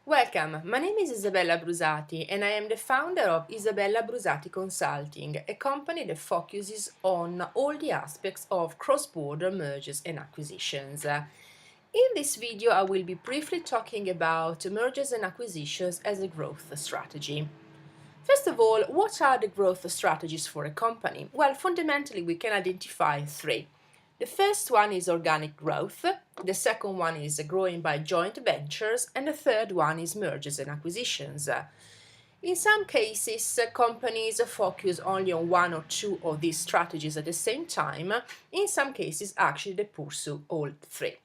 Welcome, my name is Isabella Brusati and I am the founder of Isabella Brusati Consulting, a company that focuses on all the aspects of cross-border mergers and acquisitions. In this video, I will be briefly talking about mergers and acquisitions as a growth strategy. First of all, what are the growth strategies for a company? Well, fundamentally, we can identify three. The first one is organic growth, the second one is growing by joint ventures, and the third one is mergers and acquisitions. In some cases, companies focus only on one or two of these strategies at the same time. In some cases, actually, they pursue all three.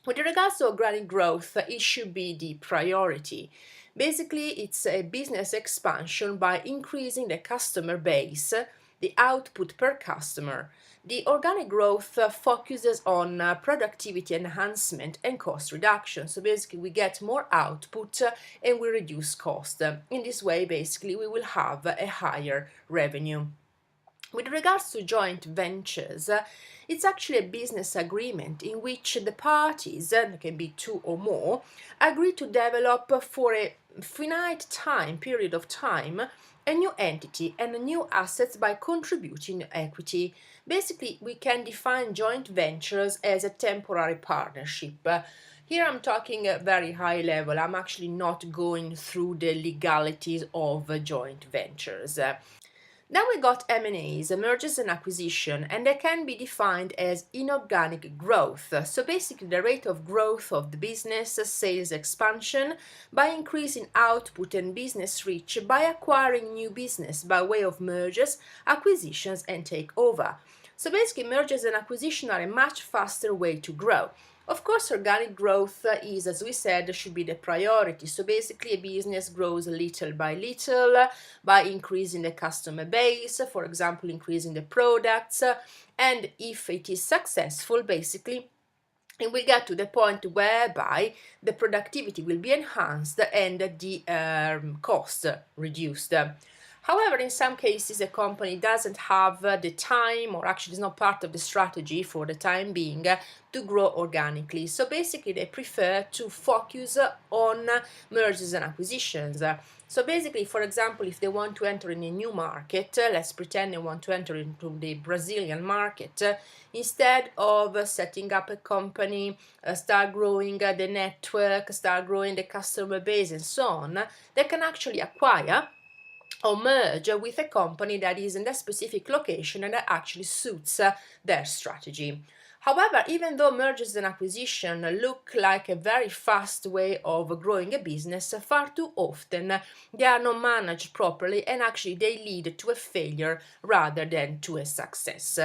With regards to organic growth, it should be the priority. Basically, it's a business expansion by increasing the customer base, the output per customer. The organic growth focuses on productivity enhancement and cost reduction. So basically, we get more output and we reduce cost. In this way, basically, we will have a higher revenue. With regards to joint ventures, it's actually a business agreement in which the parties, there can be two or more, agree to develop for a finite period of time, a new entity and new assets by contributing equity. Basically, we can define joint ventures as a temporary partnership. Here I'm talking at very high level. I'm actually not going through the legalities of joint ventures. Then we got M&As, mergers and acquisition, and they can be defined as inorganic growth. So basically the rate of growth of the business, sales expansion, by increasing output and business reach, by acquiring new business by way of mergers, acquisitions and takeover. So basically mergers and acquisition are a much faster way to grow. Of course, organic growth is, as we said, should be the priority. So basically, a business grows little by little by increasing the customer base, for example, increasing the products. And if it is successful, basically, it will get to the point whereby the productivity will be enhanced and the cost reduced. However, in some cases, a company doesn't have the time, or actually is not part of the strategy for the time being, to grow organically. So basically, they prefer to focus on mergers and acquisitions. So basically, for example, if they want to enter in a new market, let's pretend they want to enter into the Brazilian market, instead of setting up a company, start growing the network, start growing the customer base and so on, they can actually acquire or merge with a company that is in that specific location and that actually suits their strategy. However, even though mergers and acquisition look like a very fast way of growing a business, far too often they are not managed properly and actually they lead to a failure rather than to a success.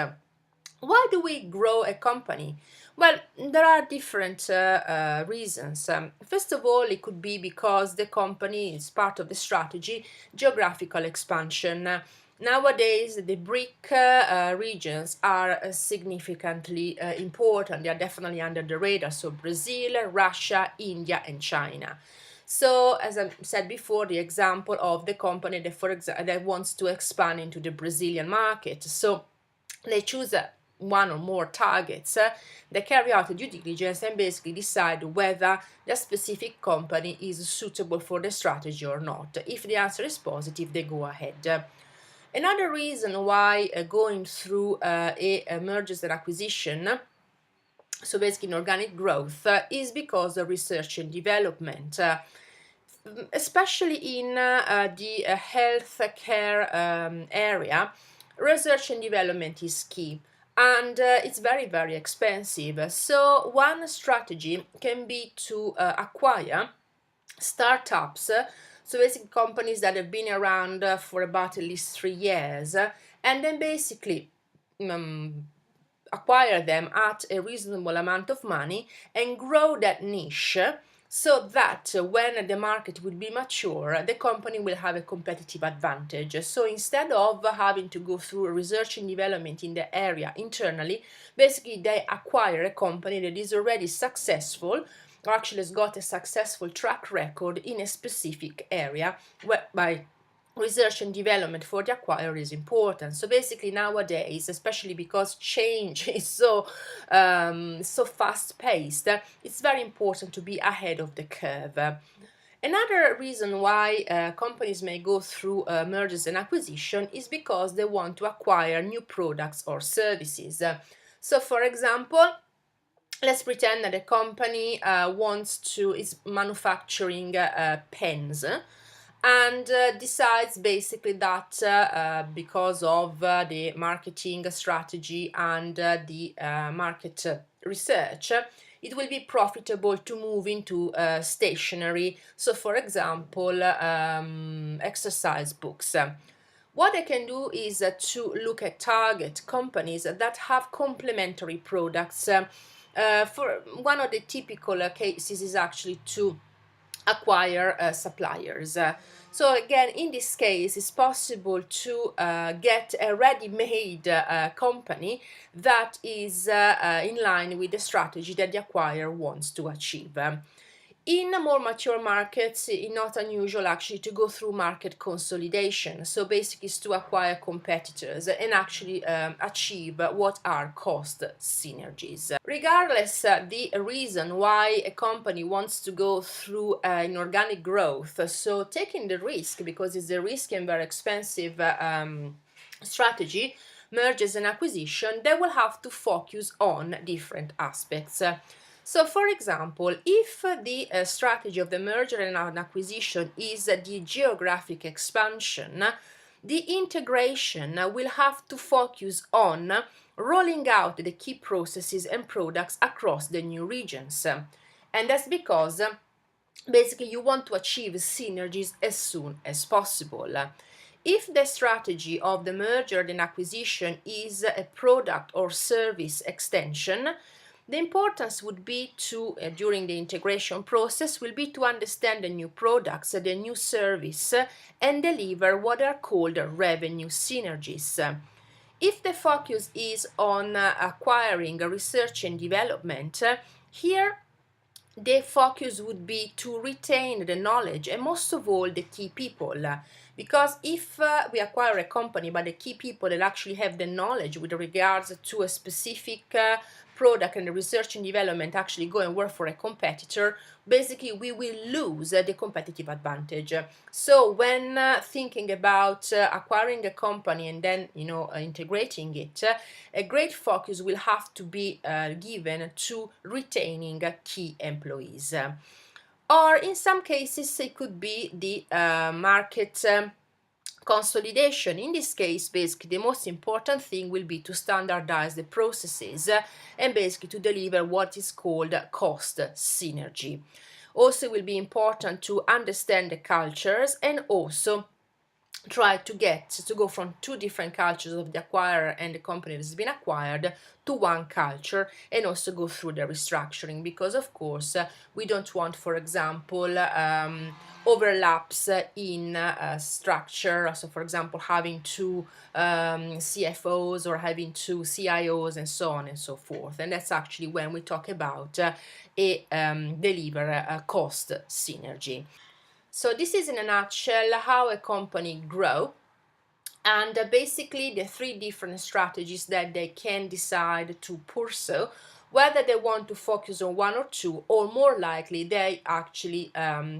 Why do we grow a company? Well, there are different reasons. First of all, it could be because the company is part of the strategy, geographical expansion. Nowadays, the BRIC regions are significantly important. They are definitely under the radar. So Brazil, Russia, India, and China. So, as I said before, the example of the company that wants to expand into the Brazilian market. So they choose one or more targets, they carry out a due diligence and basically decide whether the specific company is suitable for the strategy or not. If the answer is positive, they go ahead. Another reason why going through a mergers and acquisition, so basically in organic growth, is because of research and development. Especially in the health care area, research and development is key and it's very, very expensive. So one strategy can be to acquire startups, so basically companies that have been around for about at least 3 years, and then basically acquire them at a reasonable amount of money and grow that niche so that when the market will be mature, the company will have a competitive advantage. So instead of having to go through research and development in the area internally, basically they acquire a company that is already successful or actually has got a successful track record in a specific area whereby research and development for the acquirer is important. So basically nowadays, especially because change is so fast paced, it's very important to be ahead of the curve. Another reason why companies may go through mergers and acquisition is because they want to acquire new products or services. So, for example, let's pretend that a company is manufacturing pens and decides basically that because of the marketing strategy and the market research, it will be profitable to move into stationery. So, for example, exercise books. What I can do is to look at target companies that have complementary products. For one of the typical cases is actually to acquire suppliers. So again, in this case, it's possible to get a ready-made company that is in line with the strategy that the acquirer wants to achieve. In more mature markets, it's not unusual actually to go through market consolidation. So basically, it's to acquire competitors and actually achieve what are cost synergies. Regardless the reason why a company wants to go through inorganic growth, so taking the risk because it's a risky and very expensive strategy, mergers and acquisition, they will have to focus on different aspects. So, for example, if the strategy of the merger and an acquisition is the geographic expansion, the integration will have to focus on rolling out the key processes and products across the new regions. And that's because basically you want to achieve synergies as soon as possible. If the strategy of the merger and acquisition is a product or service extension, the importance would be to, during the integration process, will be to understand the new products, the new service, and deliver what are called revenue synergies. If the focus is on acquiring research and development, here the focus would be to retain the knowledge and most of all the key people, because if we acquire a company but the key people that actually have the knowledge with regards to a specific product and the research and development actually go and work for a competitor, basically we will lose the competitive advantage. So when thinking about acquiring a company and then integrating it, a great focus will have to be given to retaining key employees. Or in some cases it could be the market consolidation. In this case, basically the most important thing will be to standardize the processes and basically to deliver what is called cost synergy. Also, it will be important to understand the cultures and also try to go from two different cultures of the acquirer and the company that has been acquired to one culture, and also go through the restructuring, because of course we don't want, for example, overlaps in structure. So for example, having two CFOs or having two CIOs and so on and so forth. And that's actually when we talk about deliver a cost synergy. So this is in a nutshell how a company grows, and basically the three different strategies that they can decide to pursue, whether they want to focus on one or two, or more likely they actually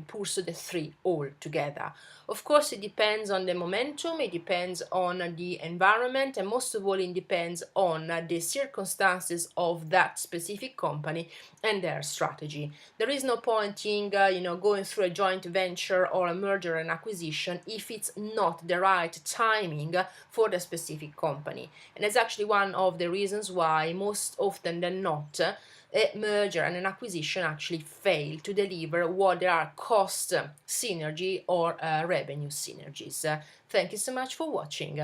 pursue the three all together. Of course, it depends on the momentum, it depends on the environment, and most of all it depends on the circumstances of that specific company and their strategy. There is no point in going through a joint venture or a merger and acquisition if it's not the right timing for the specific company. And that's actually one of the reasons why most often than not a merger and an acquisition actually fail to deliver what there are cost synergy or revenue synergies. Thank you so much for watching.